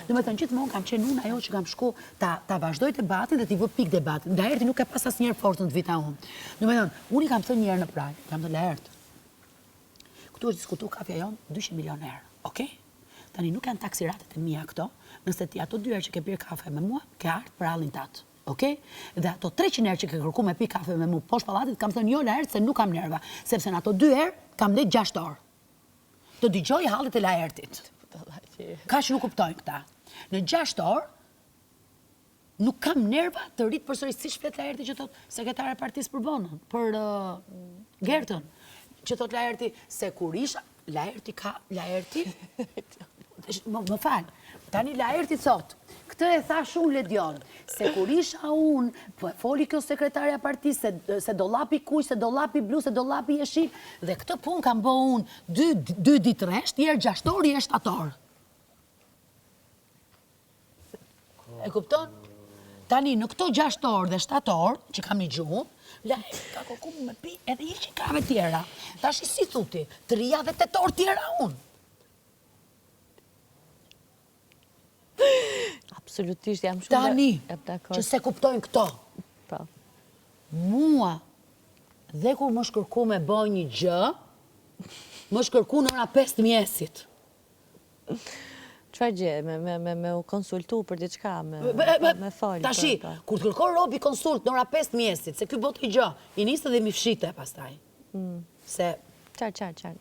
Do me thënë, gjithmonë kam qenë unë ajo që kam shku ta vazhdoj debatin dhe t'i vë pik debatin. Laerti nuk e pas asnjëherë forcën të vita unë. Do me thënë, unë i kam thënë njerë në praj, kam thënë Laert, këtu është diskutu kafja jonë 200 milion euro, okej? Tani nuk janë taksiratet e mia këto, nëse ti ato 2 herë që ke pirë kafe me mua, ke ardhur për hallin tatë. Okej? Dhe ato 300 herë që ke kërku me pi kafe me mu poshtë pallatit, kam thënë jo Laert se nuk kam nerva, sepse në ato 2 herë kam lejt 6 orë. Do dëgjoj hallet e Laertit. Ka që nuk kuptojnë këta. Në 6 orë, nuk kam nerva të rritë përsëri si shflet Laerti që thot sekretare e partisë për Bonën, për Gertën. Që thot Laerti, se kur isha, Laerti, më falë, tani Laerti thot, këtë e thash unë Ledion, se kur isha unë, po e foli kjo sekretarja partisë, se dollapi kuj, se dollapi blu, se dollapi jeshil, dhe këtë pun kam bo unë 2 ditë resht, njerë 6 orë, njerë 7 orë. E kupton? Tani, në këto 6 orë dhe 7 orë, që kam një gjuhë, Laerti ka kërku me pi edhe i qikave tjera. Tash i si thuti, 3 dhe 8 orë tjera unë. Absolutisht, jam shumë... Tani, që se kuptojnë këto. Mua, dhe kur më shkërku me boj një gjë, më shkërku në ora 5 mjesit. Qëfar gjë, me u konsultu për diçka, me folë? Tashi, kur të kërkoj robi konsult në ora 5 mjesit, se kjo botë i gjë, i nisë dhe mi fshite pastaj. Se... Qarë.